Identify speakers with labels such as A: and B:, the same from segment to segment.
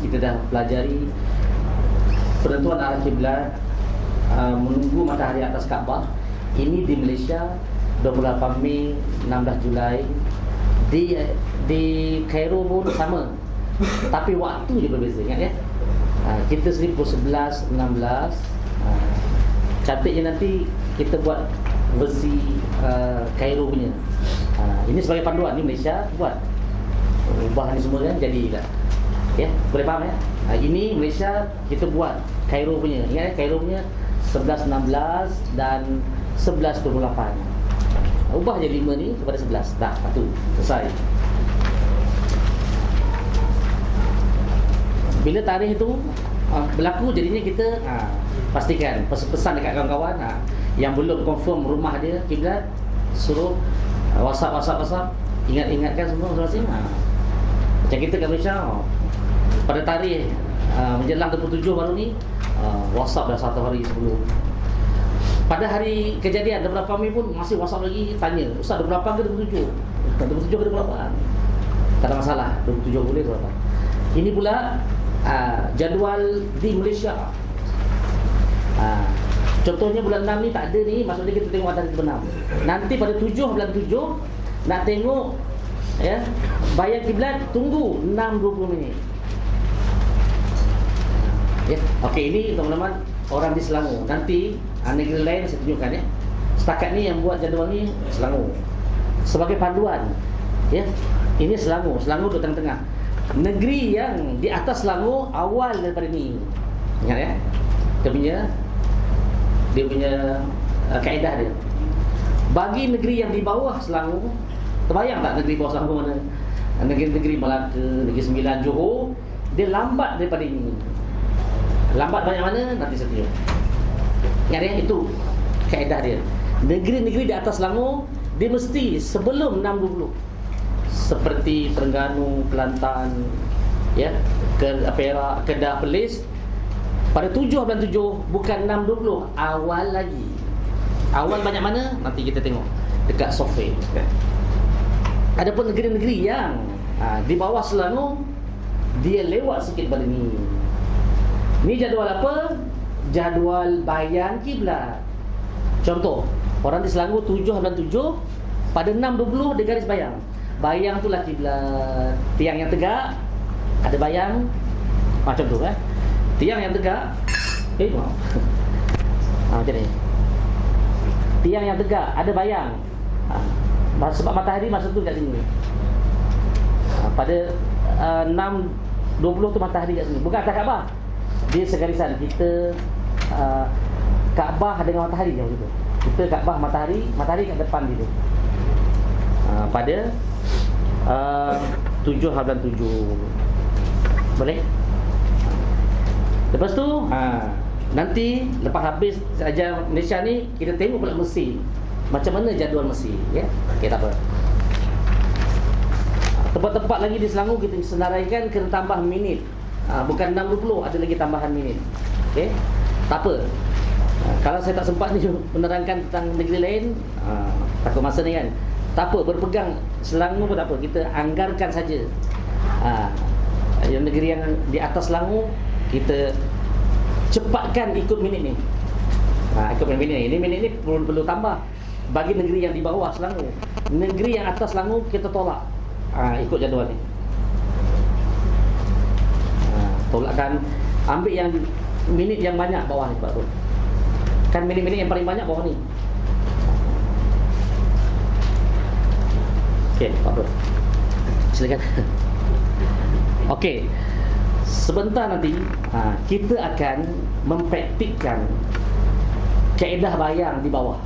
A: kita dah pelajari penentuan arah kiblat menunggu matahari atas Kaabah. Ini di Malaysia 28 Mei, 16 Julai. Di Kairo pun sama, tapi waktu je berbeza, ingat ya. Kita sendiri pukul 11, 16. Cantiknya nanti kita buat versi Kairo punya. Ini sebagai panduan, ni Malaysia buat ubah ni semua kan, jadi lah. Ya, boleh faham ya? Ini Malaysia kita buat Kairo punya. Ingat ya, Kairo punya 11, 16 dan 11, 28. Ubah je 5 ni kepada 11. Dah, satu, selesai. Bila tarikh tu berlaku, jadinya kita pastikan pesan dekat kawan-kawan yang belum confirm rumah dia kiblat, suruh WhatsApp ingatkan semua masing-masing. Macam kita kat Malaysia, pada tarikh menjelang 27 baru ni, WhatsApp dah 1 hari sebelum. Pada hari kejadian 28 Mei pun masih WhatsApp lagi tanya, Ustaz 28 ke 27? 27 ke 28? Tak ada masalah, 27 boleh 28. Ini pula jadual di Malaysia. Contohnya bulan 6 ni tak ada ni, maksudnya kita tengok matahari terbenam. Nanti pada 7 bulan 7 nak tengok ya, bayang kiblat, tunggu 6.20 minit. Ya, okey, ini teman-teman orang di Selangor. Nanti negeri lain saya tunjukkan ya. Setakat ni yang buat jadual ni Selangor. Sebagai panduan. Ya. Ini Selangor duduk tengah-tengah. Negeri yang di atas Selangor awal daripada ni. Ingat ya. Dia punya kaedah dia. Bagi negeri yang di bawah Selangor, terbayang tak negeri bawah Selangor mana? Negeri-negeri Melaka, Negeri Sembilan, Johor, dia lambat daripada ini. Lambat banyak mana? Nanti saya tunjuk. Ingat ya, itu kaedah dia. Negeri-negeri di atas Selangor, dia mesti sebelum 6.20. Seperti Terengganu, Kelantan, ya, Perak, Kedah, Perlis. Pada 7 bulan 7, bukan 6.20, awal lagi. Awal banyak mana? Nanti kita tengok dekat software. Adapun negeri-negeri yang di bawah Selangor, dia lewat sikit pada ni. Ni jadual apa? Jadual bayang kiblat. Contoh, orang di Selangor 7 bulan 7, pada 6.20 dia garis bayang. Bayang tu lah kiblat. Tiang yang tegak ada bayang. Macam tu Tiang yang tegak macam ni. Tiang yang tegak ada bayang. Sebab matahari masa tu kat sini. Pada 6.20 tu matahari kat sini. Bukan atas Kaabah. Dia segarisan. Kita Kaabah dengan matahari macam tu. Kita Kaabah, matahari kat depan gitu. Pada 7 bulan 7. Boleh? Lepas tu nanti lepas habis ajar Malaysia ni, kita tengok pula Mesir. Macam mana jadual Mesir, ya? Okey, tak apa. Tempat-tempat lagi di Selangor kita senaraikan kena tambah minit. Bukan 6.20, ada lagi tambahan minit. Okey? Tak apa. Kalau saya tak sempat ni menerangkan tentang negeri lain, takut masa ni kan. Tak apa, berpegang Selangor pun tak apa. Kita anggarkan saja. Yang negeri yang di atas Selangor, kita cepatkan ikut minit ni. Ikut minit ni. Ini minit ni perlu tambah. Bagi negeri yang di bawah Selangor. Negeri yang atas Selangor kita tolak. Ikut jadual ni. Tolakkan, ambil yang minit yang banyak bawah ni, Pak. Kan minit-minit yang paling banyak bawah ni. Okey, Pak. Silakan. Okey. Sebentar nanti kita akan mempraktikkan kaedah bayang di bawah.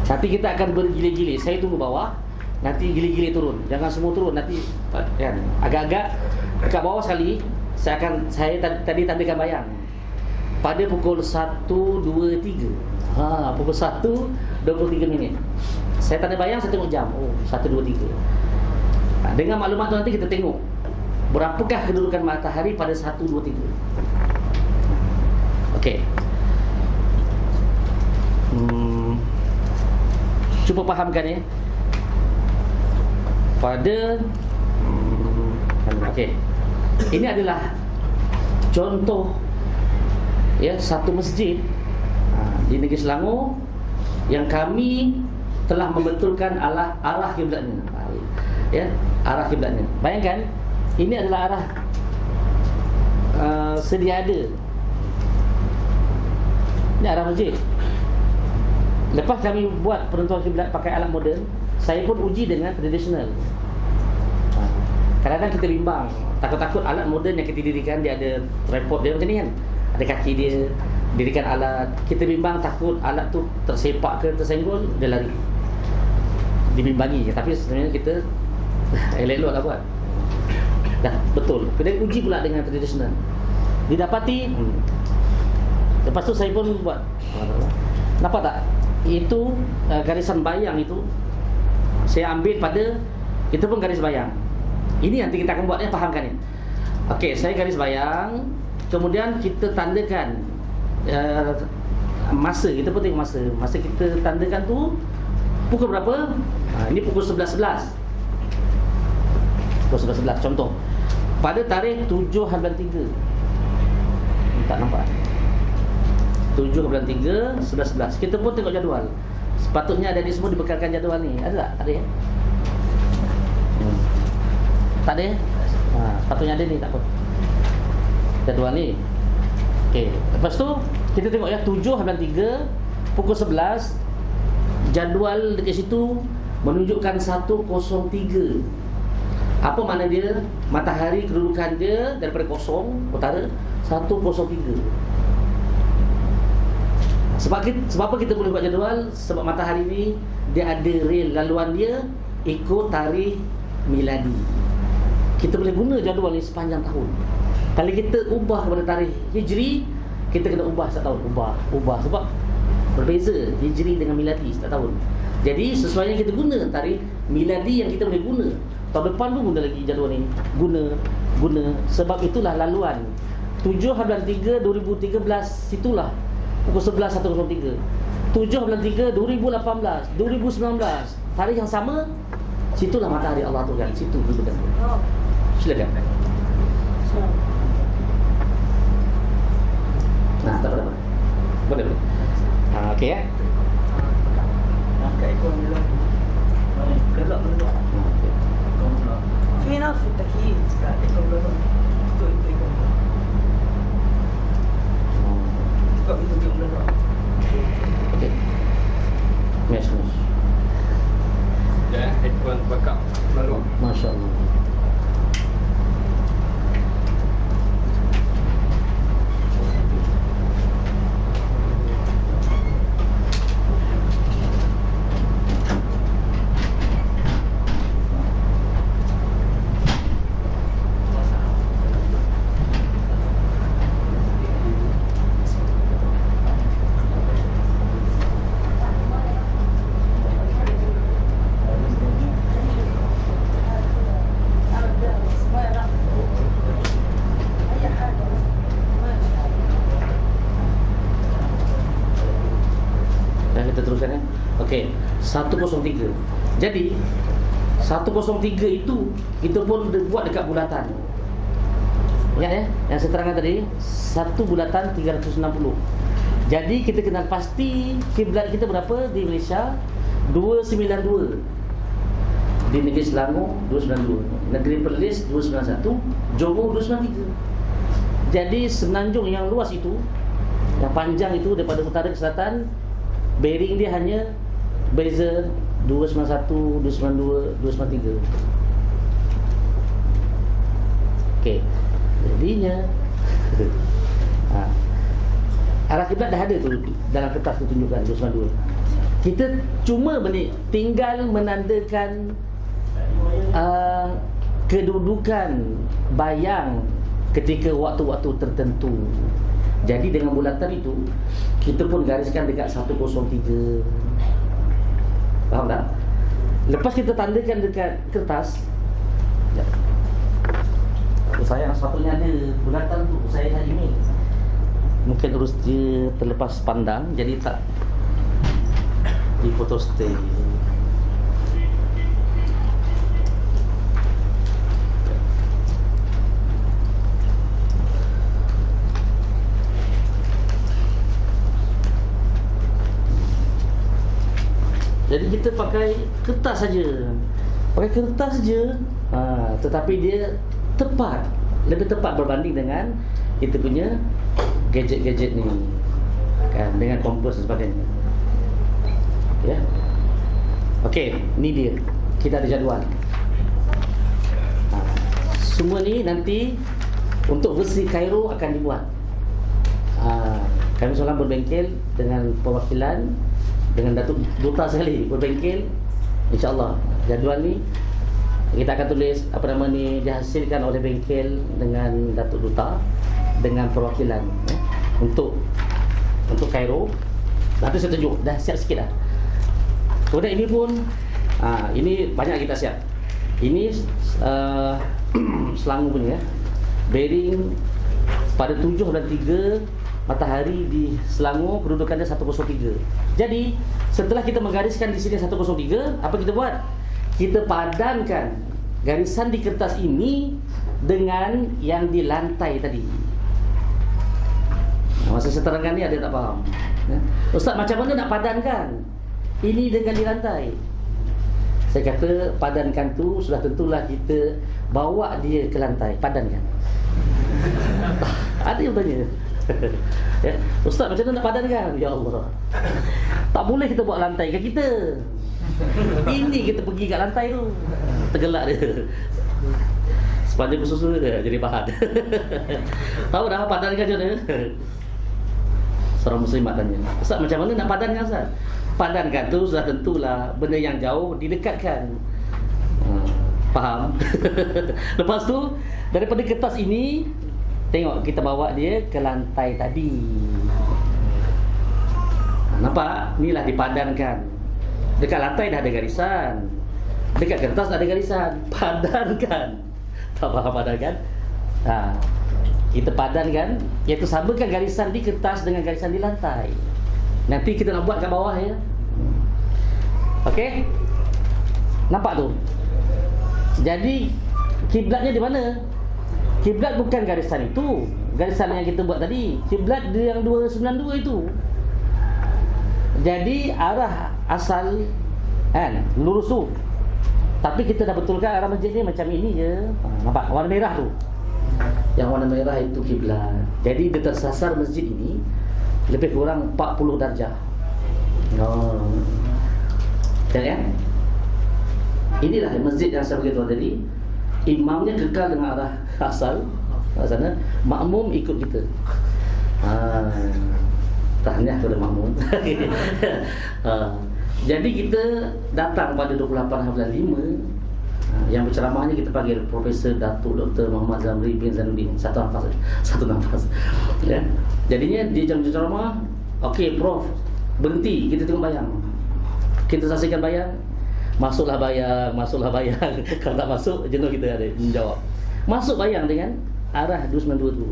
A: Nanti kita akan bergili-gili. Saya tunggu bawah, nanti gili-gili turun. Jangan semua turun, nanti kan agak-agak dekat bawah sekali. Saya tadi tandakan bayang. Pada pukul 1.23. Pukul 1.23 minit. Saya tanda bayang, saya tengok jam. 1.23. Dengan maklumat tu nanti kita tengok berapakah kedudukan matahari pada 1.23. Okey. Cuba fahamkan ya. Pada okey. Ini adalah contoh ya satu masjid di negeri Selangor yang kami telah membetulkan arah kiblatnya. Ya, arah kiblatnya. Bayangkan ini adalah arah sedia ada. Ini arah masjid. Lepas kami buat penentuan kiblat pakai alat moden, saya pun uji dengan tradisional. Kadang-kadang kita bimbang, takut-takut alat moden yang kita dirikan dia ada tripod dia macam ni kan, ada kaki dia, dirikan alat. Kita bimbang takut alat tu tersepak ke tersenggol, dia lari. Dibimbangi je, tapi sebenarnya kita elok-elok lah buat. Dah betul. Kita uji pula dengan tradisional. Didapati. Lepas tu saya pun buat. Nampak tak? Itu garisan bayang itu saya ambil pada itu pun garis bayang. Ini nanti kita akan buat fahamkan ni. Okey, saya garis bayang, kemudian kita tandakan masa. Kita pun tengok masa. Masa kita tandakan tu pukul berapa? Ini pukul 11.11. Pukul 11.11 contoh. Pada tarikh 7/3. Tak nampak. 7/3, 11.11. Kita pun tengok jadual. Sepatutnya ada di semua dibekalkan jadual ni. Ada tak? Ada ya? Tak ada ya? Sepatutnya ada ni, tak apa. Jadual ni. Okey. Lepas tu kita tengok ya 7/3 pukul 11. Jadual dekat situ menunjukkan 1:03. Apa makna dia? Matahari kedudukan dia daripada kosong utara 1:03. Sebab apa kita boleh buat jadual? Sebab matahari ni dia ada rel laluan dia ikut tarikh miladi. Kita boleh guna jadual ni sepanjang tahun. Kalau kita ubah kepada tarikh hijri, kita kena ubah setiap tahun. Ubah sebab berbeza hijri dengan miladi setiap tahun. Jadi sesuai yang kita guna tarikh miladi yang kita boleh guna. Tahun depan pun guna lagi jadual ni. Guna. Sebab itulah laluan 7/3 2013 situlah pukul 11 1:03. 7/3 2018 2019 tarikh yang sama, situlah matahari Allah tu kan. Situ kedudukan. Silakan. Nah, tak apa. Boleh. Okey ya.
B: Kat ekor dulu. Gelap dulu. Fina fit takiyif kat ekor dulu. Itu ekor. Kau itu dia dulu.
A: Okey. Mes.
C: Ya, headphone backup baru.
A: Masya-Allah. Teruskan ya. Okey, 103. Jadi 103 itu kita pun buat dekat bulatan. Ingat ya, yang saya terangkan tadi, satu bulatan 360. Jadi kita kena pasti kiblat kita berapa di Malaysia? 292. Di negeri Selangor 292, negeri Perlis 291, Johor 293. Jadi semenanjung yang luas itu, yang panjang itu daripada utara ke selatan, bearing dia hanya beza 291, 292, 293. Okey. Jadinya arah kiblat dah ada tu dalam kertas tu tunjukkan 292. Kita cuma tinggal menandakan kedudukan bayang ketika waktu-waktu tertentu. Jadi dengan bulatan itu kita pun gariskan dekat 103. Faham tak? Lepas kita tandakan dekat kertas, sayang sepatutnya ada bulatan tu saya hari ni. Mungkin terus dia terlepas pandang, jadi tak di photostat. Jadi kita pakai kertas saja. Pakai kertas saja. Tetapi dia tepat, lebih tepat berbanding dengan kita punya gadget-gadget ni. Kan, dengan kompos dan sebagainya. Ya. Okey, ni dia. Kita ada jadual. Semua ni nanti untuk versi Cairo akan dibuat. Kami seorang berbengkel dengan perwakilan, dengan Datuk Duta sekali berbengkel. InsyaAllah jadual ni kita akan tulis apa nama ni, dihasilkan oleh bengkel dengan Datuk Duta dengan perwakilan untuk Cairo. Nanti saya tunjuk dah siap sikit dah. Kemudian ini pun ini banyak kita siap. Ini Selangor punya bearing pada 7 dan 3 matahari di Selangor, kedudukannya 103. Jadi setelah kita menggariskan di sini 103, apa kita buat? Kita padankan garisan di kertas ini dengan yang di lantai tadi. Masa saya terangkan ni ada tak faham? Ustaz, macam mana nak padankan ini dengan di lantai? Saya kata padankan tu sudah tentulah kita bawa dia ke lantai, padankan. Ada yang tanya. Ya, Ustaz, macam mana nak padankan? Ya Allah, tak boleh kita buat lantai kat kita. Ini kita pergi kat lantai tu, tergelak dia. Sepanjang bersusu dia jadi bahan. Tahu dah padankan macam mana? Seorang muslimat tanya, Ustaz, macam mana nak padankan Ustaz? Padankan tu sudah tentulah benda yang jauh didekatkan. Faham? Lepas tu daripada kertas ini, tengok kita bawa dia ke lantai tadi. Nampak? Inilah dipadankan. Dekat lantai dah ada garisan, dekat kertas dah ada garisan. Padankan. Tak faham padankan? Kita padankan, iaitu samakan garisan di kertas dengan garisan di lantai. Nanti kita nak buat kat bawah ya. Okey? Nampak tu? Jadi kiblatnya di mana? Kiblat bukan garisan itu, garisan yang kita buat tadi. Kiblat dia yang 292 itu. Jadi arah asal kan lurus tu. Tapi kita dah betulkan arah masjid ni macam ini je. Nampak warna merah tu? Yang warna merah itu kiblat. Jadi dia tersasar masjid ini lebih kurang 40 darjah. Kan? Inilah masjid yang saya beritahu tadi. Imamnya kekal dengan arah asal sana, makmum ikut kita. Tahniah kepada makmum. Jadi kita datang pada 28 bulan 5. Yang berceramahnya kita panggil Profesor Datuk Dr. Muhammad Zamri bin Zainuddin. Satu nafas. Ya. Jadinya dia jam ceramah, okey Prof, berhenti, kita tengok bayang. Kita saksikan bayang. Masuklah bayang. Kalau tak masuk, jenuh kita ada menjawab. Masuk bayang dengan arah 292 tu.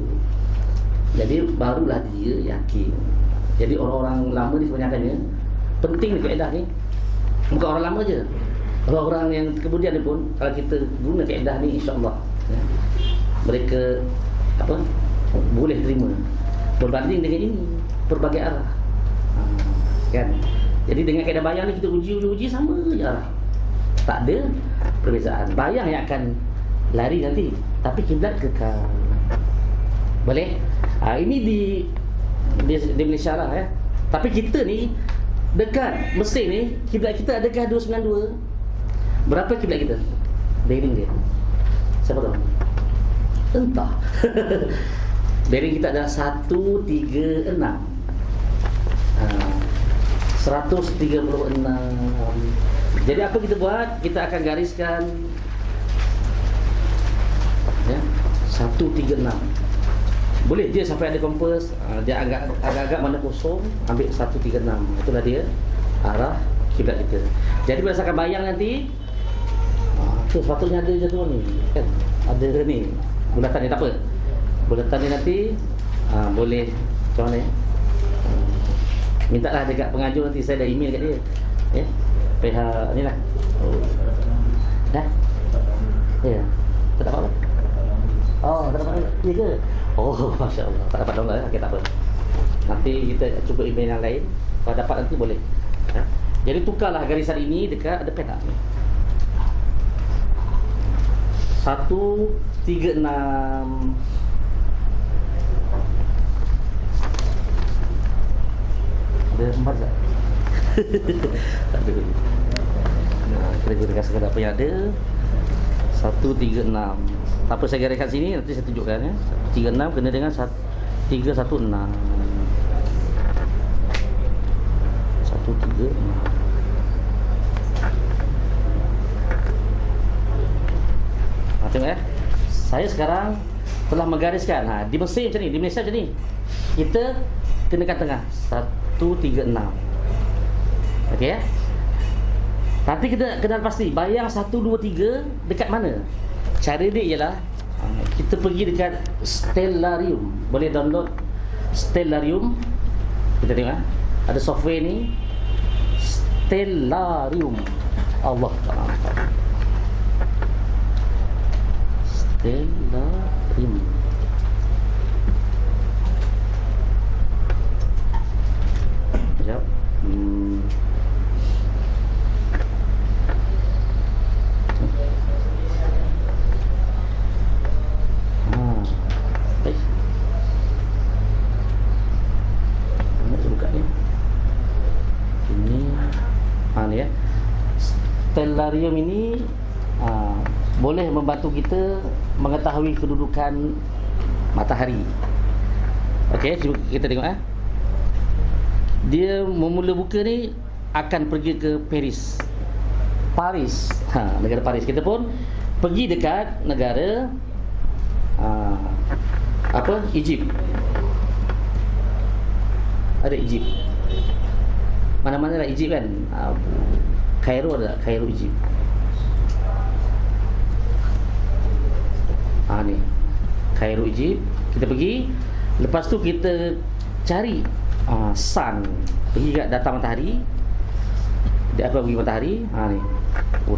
A: Jadi barulah dia yakin. Jadi orang-orang lama ni kebanyakannya penting ni kaedah ni. Bukan orang lama je, orang-orang yang kemudian ni pun, kalau kita guna kaedah ni, insya-Allah ya, mereka boleh terima berbanding dengan ini berbagai arah. Kan? Jadi dengan kaedah bayang ni kita uji sama je arah. Tak ada perbezaan. Bayang yang akan lari nanti, tapi kiblat kekal. Boleh? Ini di Malaysia lah ya. Tapi kita ni dekat Mesir ni, kiblat kita adakah 292? Berapa kiblat kita? Bearing dia. Siapa tahu? Entah. Bearing kita adalah 136. 136. Jadi apa kita buat? Kita akan gariskan ya, 136. Boleh dia sampai ada kompas, dia agak-agak mana kosong, ambil 136. Itulah dia arah kiblat kita. Jadi berdasarkan bayang nanti, sepatutnya ada jadual ni kan. Ada ni bulatan ni, tak apa. Bulatan ni nanti boleh macam mana ya? Mintalah dekat pengajar nanti, saya dah email kat dia. Ya. Pihak ni lah. Dah? Ya. Tak dapat apa? Oh, tak dapat. Ya ke? Oh, Masya Allah. Tak dapat download. Okey, tak apa. Nanti kita cuba email yang lain. Kalau dapat nanti boleh. Jadi tukarlah garisan ini dekat ada pen tak? 136. Ada 4 tak? Tak ada. Nah, kita gunakan sekadar apa yang ada. 136. Tak apa, saya gariskan sini, nanti saya tunjukkan ya. 36 kena dengan 316. 136. Tengok ya. Saya sekarang telah menggariskan. Di Mesir macam ni, di Malaysia macam ni. Kita kenakan tengah 136. Okey ya. Nanti kita kenal pasti bayang 1 2 3 dekat mana. Cara dia ialah kita pergi dekat Stellarium. Boleh download Stellarium. Kita tengok ada software ni Stellarium. Allah Taala. Stellarium. Sekejap. Baik. Nak buka ni. Ini ni ya. Stellarium ini boleh membantu kita mengetahui kedudukan matahari. Okey, cuba kita tengok Dia memula buka ni akan pergi ke Paris. Negara Paris. Kita pun pergi dekat negara Egypt. Ada Egypt. Mana-mana lah Egypt kan. Kairo ada, Kairo Egypt. Ni Kairo Egypt. Kita pergi. Lepas tu kita cari sun. Pergi kat datang matahari. Dia akan pergi matahari. Ni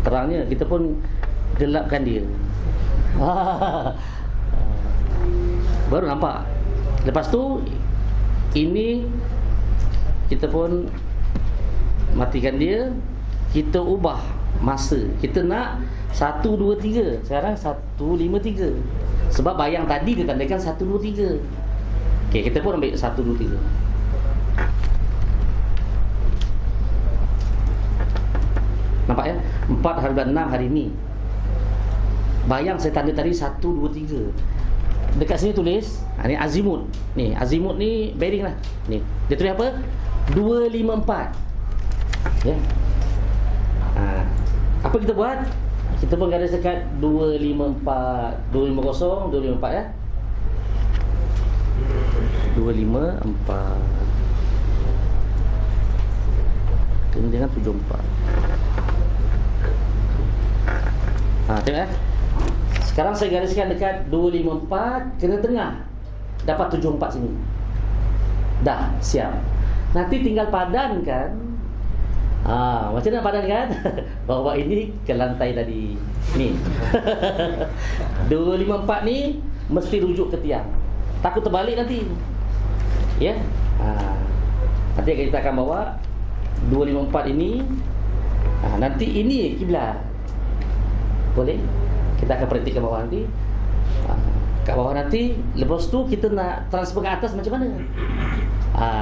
A: terangnya. Kita pun gelapkan dia. Baru nampak. Lepas tu ini kita pun matikan dia. Kita ubah masa. Kita nak 1 2 3. Sekarang 1 5 3. Sebab bayang tadi dia tandakan 1 2 3. Okey, kita pun ambil 1 2 3. Nampak ya? 4/6 hari ni. Bayang saya tanda tadi 1 2 3. Dekat sini tulis, ni azimut. Ni azimut ni bearing lah. Ni. Dia tulis apa? 254. Ya. Apa kita buat? Kita pun garis dekat 254, 250, 254 ya. 254. Kena dengan 74. Tengok Sekarang saya gariskan dekat 254, kena tengah. Dapat 74 sini. Dah, siap. Nanti tinggal padankan. Macam mana padankan? Bawa ini ke lantai tadi. Ni 254 ni mesti rujuk ke tiang. Takut terbalik nanti. Ya. Nanti kita akan bawa 254 ini. Nanti ini kiblat. Boleh? Kita akan perhatikan bawah nanti. Kat bawah nanti. Lepas tu kita nak transfer ke atas macam mana?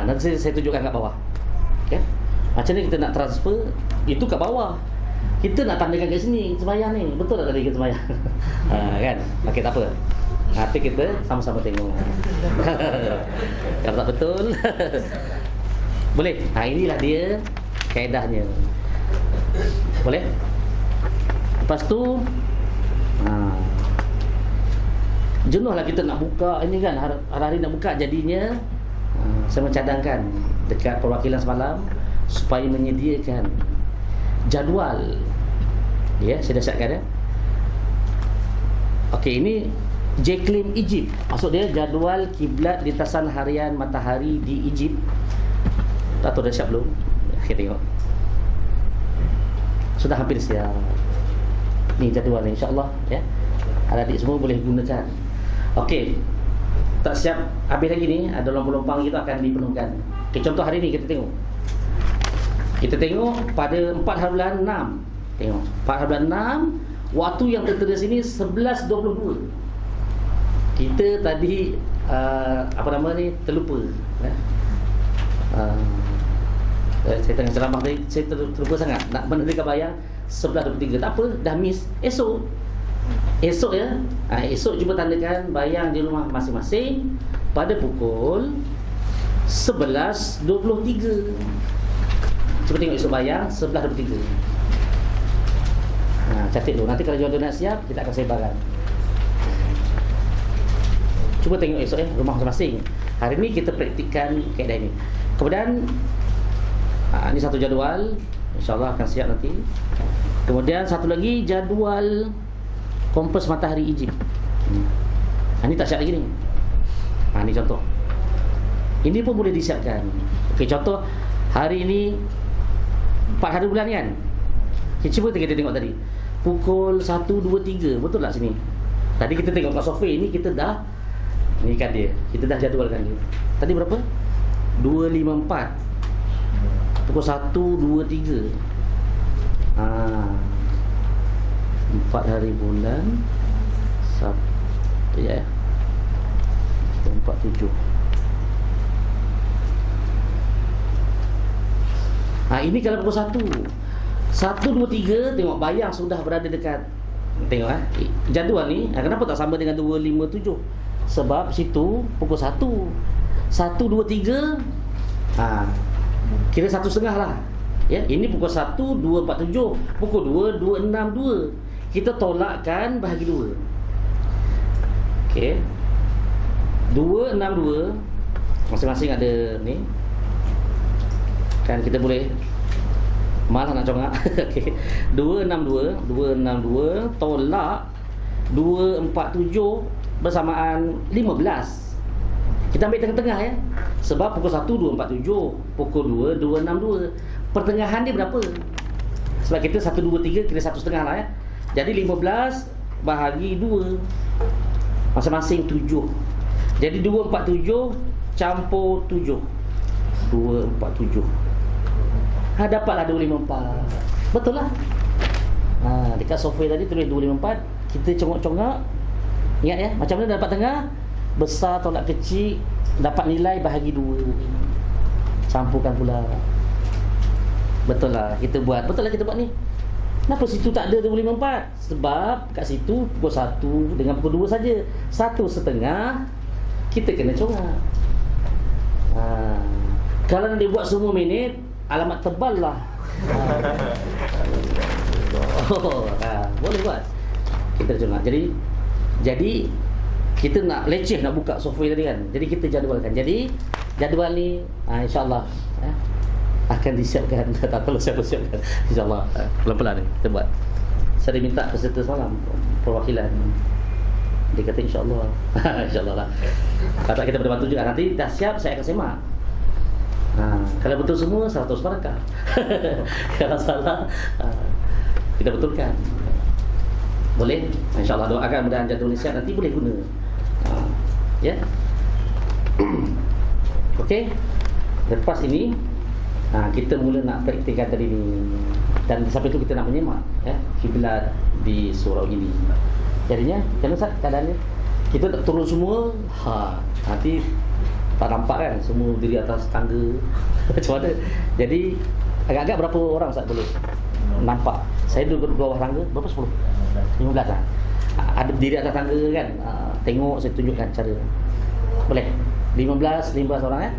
A: Nanti saya tunjukkan kat bawah. Okay? Macam ni kita nak transfer. Itu kat bawah. Kita nak tandakan kat sini sembahyang ni. Betul tak tadi kita sembahyang? Kan? Okey, tak apa. Nanti kita sama-sama tengok. Kalau tak betul boleh. Inilah dia kaedahnya. Boleh? Lepas tu jenuh lah kita nak buka ini kan. Hari-hari nak buka. Jadinya saya mencadangkan dekat perwakilan semalam supaya menyediakan jadual. Ya, saya dah siapkan ya. Okey, ini Jaclim Egypt. Maksud dia jadual kiblat lintasan harian matahari di Egypt. Tak tahu dah siap belum? Kita tengok. Sudah hampir siap. Ni jadual ni, insya-Allah ya. Adik-adik semua boleh gunakan. Okey. Tak siap habis lagi ni, ada lompang-lompang kita akan dipenuhkan. Okey, contoh hari ni kita tengok. Kita tengok pada 4 hari bulan 6. Tengok 4 hari bulan 6, waktu yang tertera sini 11.22. Kita tadi apa nama ni, terlupa. Saya tengah ceramah tadi, saya terlupa sangat nak menerka bayang 11.23. Tak apa, dah miss. Esok ya. Esok cuba tandakan bayang di rumah masing-masing pada pukul 11.23. Cuba tengok esok bayang 11.23. Catat dulu. Nanti kalau jodoh nak siap, kita akan sebarkan. Cuba tengok esok ya, rumah masing-masing. Hari ni kita praktikkan kaedah ini. Kemudian ini satu jadual, InsyaAllah akan siap nanti. Kemudian satu lagi jadual kompas matahari Egypt. Ini tak siap lagi ni. Ini contoh. Ini pun boleh disiapkan. Okey, contoh hari ini 4 hari bulan kan. Okay, cuba kita tengok tadi pukul 1.23. Betul tak sini? Tadi kita tengok kat software ni, kita dah ni kan dia. Kita dah jadualkan dia. Tadi berapa? 2.54. Pukul 1.23. 4 hari bulan Sabtu ya. 47. Ini kalau pukul 1.23, tengok bayang sudah berada dekat. Tengok jadual ni, kenapa tak sama dengan 2.57? Sebab situ pukul 1. 1.23 kira 1.5 lah. Ya, ini pukul 1, 2.47, pukul 2, 2.62. Kita tolakkan bahagi 2. Okey. 2.62 masing-masing ada ni. Kan kita boleh malah nak congak. Okey. 2.62 tolak 2.47 bersamaan 15. Kita ambil tengah-tengah ya. Sebab pukul 1 2.47, pukul 2 2.62. Pertengahan dia berapa? Sebab kita 1 2 3 kira 1.5 lah ya. Jadi 15 bahagi 2 masing-masing 7. Jadi 247 campur 7. 247. Dapatlah 254. Betul lah. Dekat software tadi tulis 254. Kita congak-congak. Ingat ya, macam mana dapat tengah? Besar tolak kecil, dapat nilai bahagi 2. Campurkan pula. Betul lah kita buat. Betul lah kita buat ni. Kenapa situ tak ada 254? Sebab kat situ pukul 1 dengan pukul 2 saja. 1.5 kita kena congak. Kalau nak dia buat semua minit, alamat tebal lah. Boleh buat. Kita congak. Jadi kita nak leceh nak buka software tadi kan. Jadi kita jadualkan. Jadi jadual ni insya-Allah akan disiapkan. Tak tahu siapa siapkan. InsyaAllah pelan-pelan ni kita buat. Saya minta peserta semalam perwakilan. Dia kata insyaAllah. InsyaAllah lah. Kata kita boleh bantu juga. Nanti dah siap saya akan semak. Kalau betul semua 100 barakah. Kalau salah kita betulkan. Boleh? InsyaAllah doakan mudah-mudahan jadual ni siap. Nanti boleh guna. Ya. Okey. Lepas ini kita mula nak praktikkan tadi ni. Dan sampai tu kita nak menyemak kiblat di surau ini. Jadinya macam mana Ustaz keadaannya? Kita tak turun semua. Nanti tak nampak kan semua diri atas tangga. Macam mana? Jadi agak-agak berapa orang Ustaz boleh nampak? Saya duduk di bawah tangga. Berapa 10? 15 lah. Ada diri atas tangga kan. Tengok saya tunjukkan cara. Boleh? 15 orang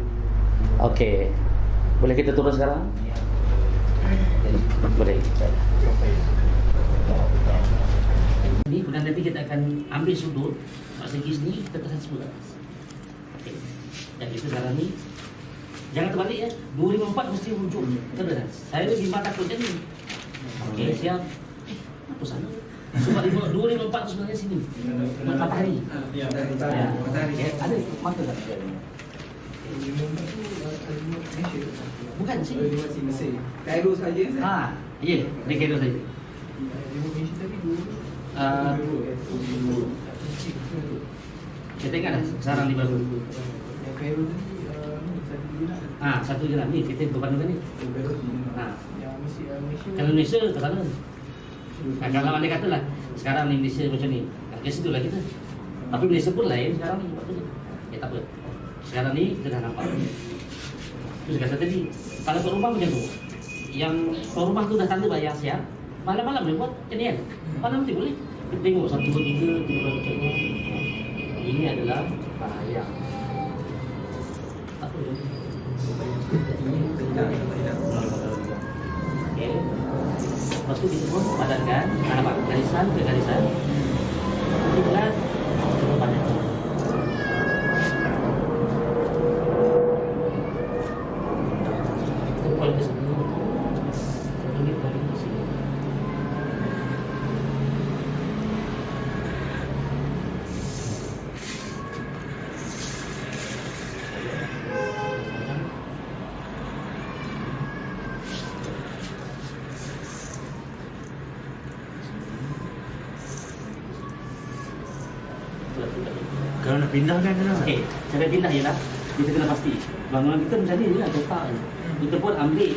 A: Okey. Boleh kita turun sekarang? Boleh. Ini kemudian nanti kita akan ambil sudut mak segi sini, kita tekan sebelah. Okey. Dan kita sekarang ni jangan terbalik ya. 254 mesti hujung. Betul tak? Saya ni bimbang takut macam ni. Okey, siap. Apa sana? Sebab 254 tu sebenarnya sini. Matahari. Ya, matahari. Ada mata tak? Bukan sini.
B: Cairo saja.
A: Ya, dia Cairo saja. Kita ingat dah sekarang 50.
B: Cairo tadi
A: Satu je lah ni kita berpandangan ni.
C: Yang Malaysia
A: Kalau Malaysia ke sana. Kalau anda katalah sekarang ni Malaysia macam ni, ke situ lah kita. Tapi Malaysia pun lain sekarang ni. Tak apa. Sekarang ni kita dah nampak. Itu saya kata tadi, kalau tuan rumah macam tu, yang tuan rumah tu dah tanda bayar siap, malam-malam boleh buat macam ni kan. Malam nanti boleh. Kita tengok 1, 2, 3, tiba macam ni. Ini adalah bayar. Tak apa. Okey. Lepas tu kita pun padankan garisan ke garisan. Kita coba padankan. Kita point ke sini. Ini point ke sini.
D: Kalau nak pindah kan kena.
A: Okey, cara pindah ialah kita kena pasti bangunan kita macam ni je lah, letak je. Kita pun ambil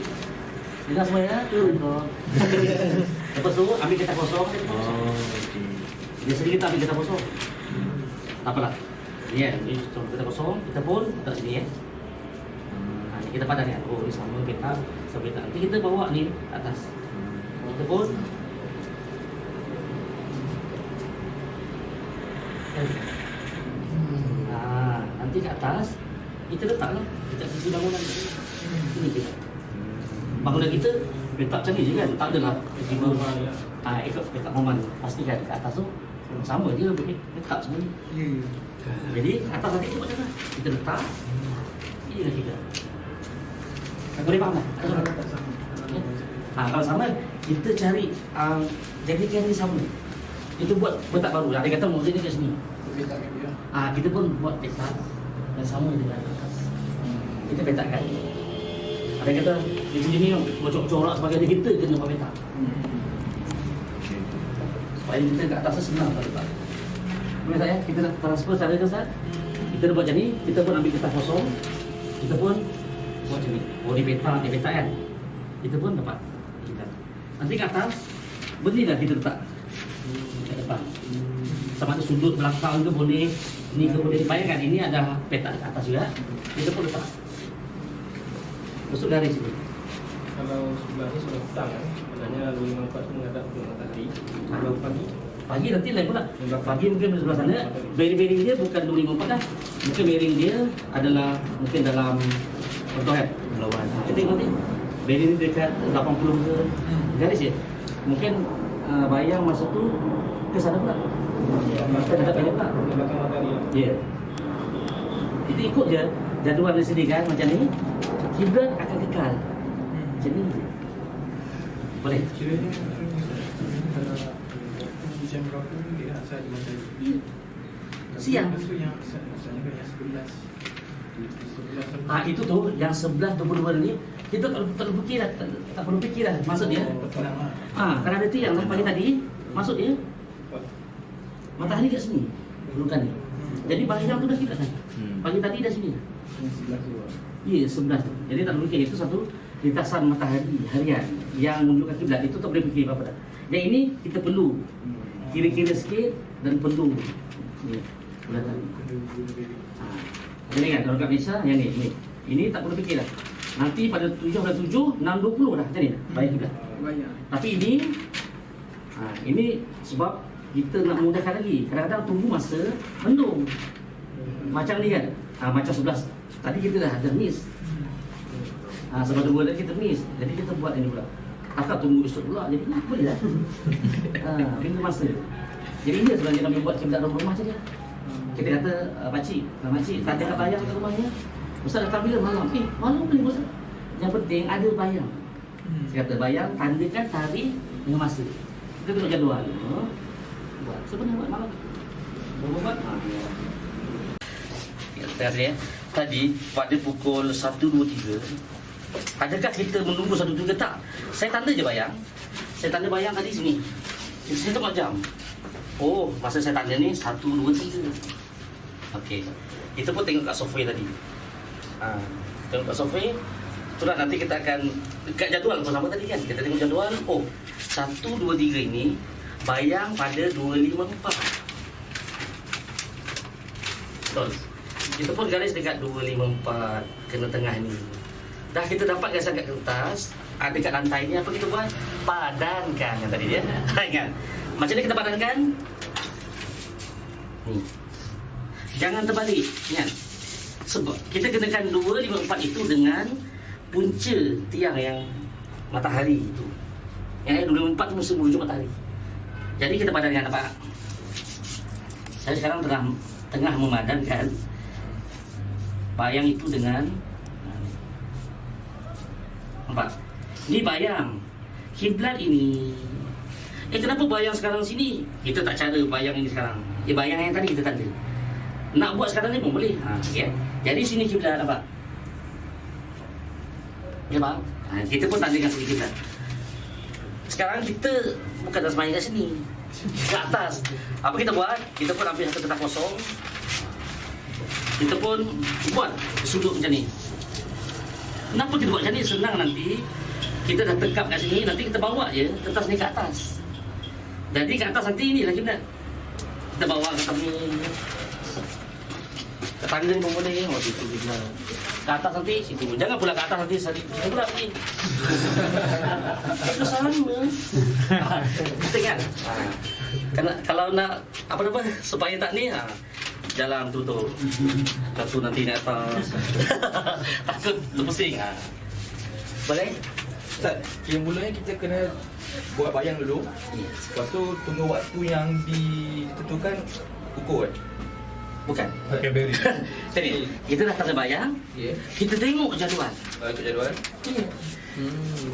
A: kita semua ya tu. Lepas tu ambil kertas kosong.
D: Okey.
A: Biasanya kita ambil kertas kosong. Tak apalah. Ni kan, ni kertas kosong kita pun letak sini ya. Ni kita padankan. Oh, ni sama peta, sama peta. Nanti kita bawa ni atas. Kita pun nanti ke atas kita letaklah dekat sisi bangunan ini kita. Bangunan kita letak macam ni je kan, tak adalah tiba ikut letak momen pastikan ke atas tu sama je boleh letak semua ni. Jadi atas nanti kita macam kita letak ini dah kita. Boleh faham tak? Kalau sama kita cari jadikan ni sama. Itu buat petak baru. Ada kata muzik ni kat sini. Kita pun buat petak yang sama dengan atas. Kita petakkan. Ada kata di sini ni corak sebagai kita kena buat petak. Supaya kita kat atas senang tak letak. Boleh tak ya? Kita nak transfer cara ke Ustaz? Kita dah buat macam ni, kita pun ambil kertas kosong. Kita pun buat macam ni. Oh di petak kan? Kita pun dapat. Nanti kat atas, berdiri kita letak. Kat depan. Sama ada sudut belakang ke boleh, ni ke boleh. Bayangkan ini ada peta di atas juga. Kita pun letak. Masuk dari sini.
C: Kalau sebelah ni sudah petang kan, sebenarnya lalu 54 tu menghadap ke matahari. Kalau pagi,
A: Pagi nanti lain pula. Pagi mungkin di sebelah sana. Bearing dia bukan 254 dah. Mungkin bearing dia adalah mungkin dalam contoh kan.
D: Melawan.
A: Kita tengok nanti. Bearing dia dekat 80 ke garis ya. Mungkin bayang masuk tu ke sana pula. Kita dah banyak pula.
C: belakang matahari.
A: Ya. Itu ikut je jadual di sini kan macam ni. Kiblat akan kekal. Macam ni je. Boleh.
C: Kiranya kalau jam berapa ni dia asal di matahari.
A: Siang.
C: Maksud yang misalnya kan yang 11.
A: Itu tu yang 11 22 ni kita tak perlu fikir dah maksud dia. Kalau ada tiang kan pagi tadi maksud dia matahari kat sini bukan ni. Jadi bayang tu dah kita kan. Pagi tadi dah sini.
C: Yang 11 tu.
A: Ya 11 tu. Jadi tak perlu fikir itu satu lintasan matahari harian yang menunjukkan kiblat itu tak boleh fikir apa-apa dah. Yang ini kita perlu kira-kira sikit dan perlu. Ni. Bulan tadi. Jadi kan kalau kat Malaysia yang ni. Ini tak perlu fikir dah. Nanti pada 7 dah 7, 6.20 dah macam ni dah. Baik juga. Tapi ini sebab kita nak mudahkan lagi. Kadang-kadang tunggu masa mendung. Macam ni kan. Macam 11. Tadi kita dah ada miss. Sebab tunggu lagi kita miss. Jadi kita buat ini pula. Takkan tunggu esok pula. Jadi boleh dah. Tunggu masa. Jadi dia sebenarnya kami buat kiblat dalam rumah saja. Kita kata pakcik tak ada bayang kat rumahnya. Ustaz datang bila malam. Malam boleh Ustaz. Yang penting ada bayang. Saya kata bayang tandakan tarikh dengan masa. Kita tengok jadual. Buat sebenarnya buat malam. Buat. Ya, terima tadi pada pukul 1.23. Adakah kita menunggu 1.23 tak? Saya tanda je bayang. Saya tanda bayang tadi sini. Saya tengok jam. Oh, masa saya tanda ni 1.23. Okey. Kita pun tengok kat software tadi. Tengok Pak Sofi. Itulah nanti kita akan dekat jadual bersama tadi kan. Kita tengok jadual. Oh, 1, 2, 3 ini bayang pada 254. Betul. Kita pun garis dekat 254 kena tengah ni. Dah kita dapat garis kat kertas, ada dekat lantai ni apa kita buat? Padankan yang tadi dia. Ingat. Macam mana kita padankan? Ni. Jangan terbalik. Ingat. Sebab kita kenakan 254 itu dengan punca tiang yang matahari itu. Yang 254 itu mesti menuju matahari. Jadi kita padankan apa? Saya sekarang tengah memadankan bayang itu dengan nampak? Ini bayang. Kiblat ini. Kenapa bayang sekarang sini? Kita tak cara bayang ini sekarang. Bayang yang tadi kita tanda. Nak buat sekarang ni pun boleh. Okay. Jadi sini kiblat nampak? Ya bang. Kita pun tandakan sini kiblat. Sekarang kita bukan dah semayang kat sini. Ke atas. Apa kita buat? Kita pun ambil satu kotak kosong. Kita pun buat sudut macam ni. Kenapa kita buat macam ni? Senang nanti. Kita dah tekap kat sini, nanti kita bawa je kertas ni ke atas. Jadi ke atas nanti ni lagi benar. Kita bawa kertas ni ke tangga ni pun boleh. Oh, situ juga. Ke atas nanti, situ. Jangan pula ke atas nanti, situ pula pergi. Itu sama. Kita kan? Kalau nak, apa supaya tak ni, jalan tutup. Satu nanti naik atas. Takut lu pusing. Boleh?
E: Ustaz, yang mulanya kita kena buat bayang dulu. Lepas tu tunggu waktu yang ditentukan ukur kan?
A: Bukan.
E: Okay, beri.
A: Jadi, kita dah tanda bayang.
E: Yeah.
A: Kita tengok jadual.
E: Ikut jadual.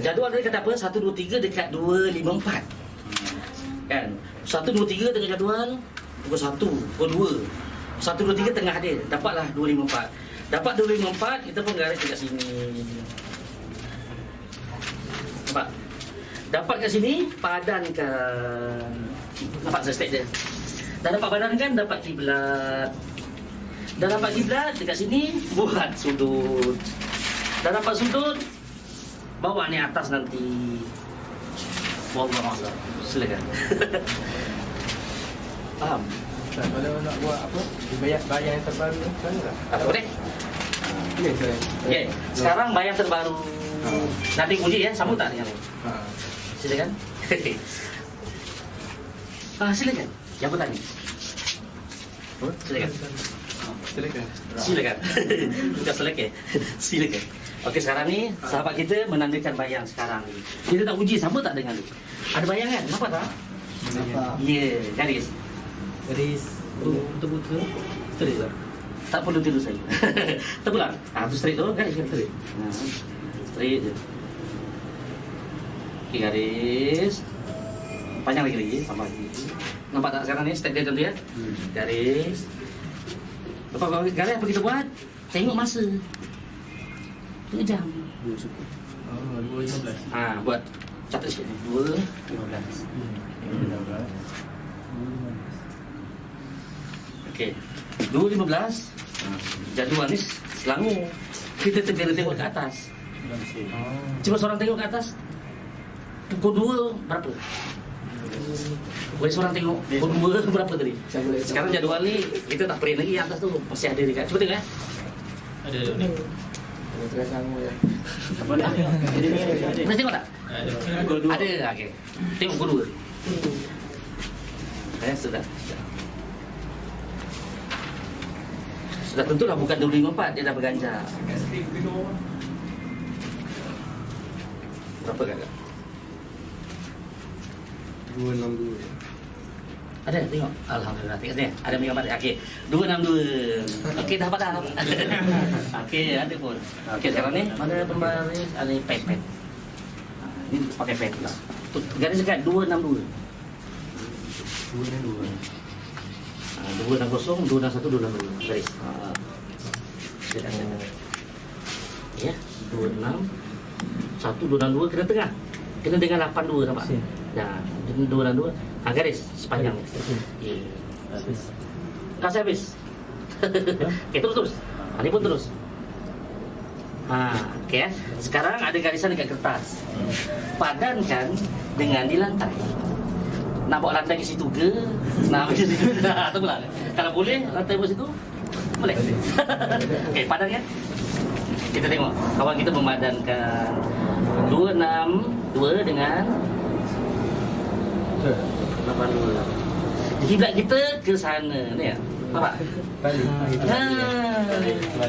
A: Jadual dia kata apa? 1, 2, 3 dekat 254. Kan? 1, 2, 3 tengah jadual. Pukul 1, pukul 2. 1, 2, 3 tengah dia. Dapatlah 254. Dapat 254, kita pun garis dekat sini. Nampak? Dapat kat sini, padankan. Nampak saya step dia. Dah dapat padankan, dapat kiblat. Dah dapat kiblat, dekat sini, buat sudut. Dah dapat sudut, bawa ni atas nanti. Wallah, silakan. Faham?
E: Ustaz, kalau nak buat apa? Bayang yang terbaru ni, macam mana tak?
A: Apa boleh? Okay. Sekarang bayang terbaru. Nanti uji ya, sambung tak dengan ni? Silakan. Silakan. Yang bertanya. Silakan. Silakan. Bukan silakan. Silakan. Okey, sekarang ni sahabat kita menandakan bayang sekarang ni. Kita tak uji sama tak dengan ni? Ada bayang kan? Nampak tak?
C: Nampak.
A: Ya, garis.
C: Garis betul-betul straight lah.
A: Tak perlu tidur saya. Terpulang. Tu straight tu, garis kan straight. Straight je. Okey, garis. Panjang lagi, tambah lagi. Nampak tak sekarang ni step dia contoh ya? Garis. Lepas garis apa kita buat? Tengok masa. Tengok jam.
C: 2.15.
A: Buat catat sikit. 2.15. Okey. 2.15. Jadual ni Selangor. Kita kena tengok ke atas. Cuba seorang tengok ke atas. Pukul 2 berapa? Boleh seorang tengok pukul 2 berapa tadi? Sekarang jadual ni kita tak print lagi atas tu. Masih ada dekat. Cuba tengok ya.
C: Ada ni.
A: Apa dah? Boleh tengok tak?
C: Ada.
A: Ada. Okey. Tengok pukul 2. Sudah. Sudah tentulah bukan 254, dia dah berganjak. Berapa kakak?
C: 262.
A: Ada, tengok. Alhamdulillah, tengok sini. Ada gambar. Okey, 262. Okey, dah dapat dah. Okey, ada pun. Okey, sekarang ni mana pembaris ni? Ada pad. Ini pakai pad pula. Garis dekat 262. 260, 261, 262. Garis. Ya, 26 1, 262 kena tengah. Kena dengan 82 nampak? Ya, 262. Garis sepanjang. Okey. Kasih habis. Okey, terus. Ini pun terus. Okey. Sekarang ada garisan dekat kertas. Padankan dengan di lantai. Nak bawa lantai ke situ ke? Nak ke situ? Tak pula. Kalau boleh lantai ke situ, boleh. Okey, padankan. Kita tengok kawan kita memadankan 262 dengan 82. Kiblat kita ke sana ni ya. Nampak?
C: Balik.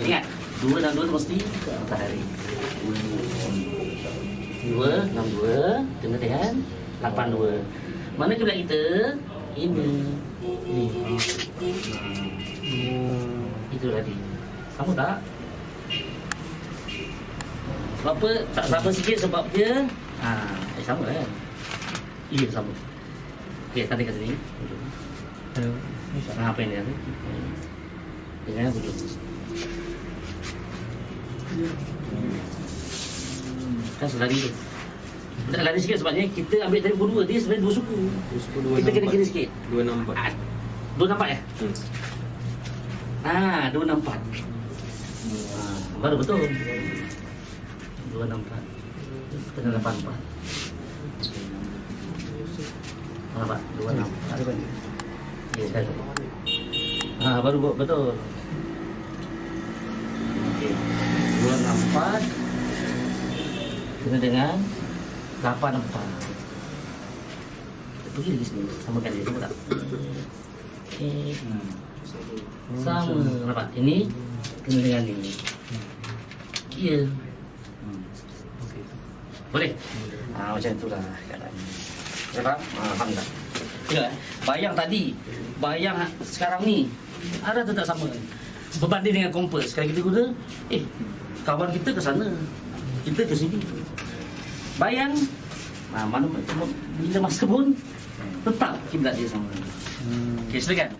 A: Ingat 262 mesti matahari. 262 kena dengan 82. Mana kiblat kita? Ini. Ni. Itu tadi. Sama tak? Sebab apa? Tak sama sikit sebab dia sama kan? Ya, sama. Okey, tadi kat sini. Apa yang dia tu? Dengan bujur. Kan selari tu. Tak lari sikit sebabnya kita ambil tadi pukul 2. Dia sebenarnya 2 suku. Kita kena kira sikit.
D: 264.
A: 264 ya? 264. Baru betul. 264. Kena 84. Nampak? 264. Ya, sekali. Baru betul. Okey. 264 kena dengan 84. Kita pergi lagi sini. Samakan dia, sama tak? Okey. Sama. Nampak? Ini kena dengan ini. Ya. Boleh? Macam itulah keadaannya. Faham? Faham tak? Ya, bayang tadi, bayang sekarang ni ada atau tak sama? Berbanding dengan kompas. Sekarang kita guna, kawan kita ke sana, kita ke sini. Bayang, mana bila masa pun tetap kiblat dia sama. Okey, silakan.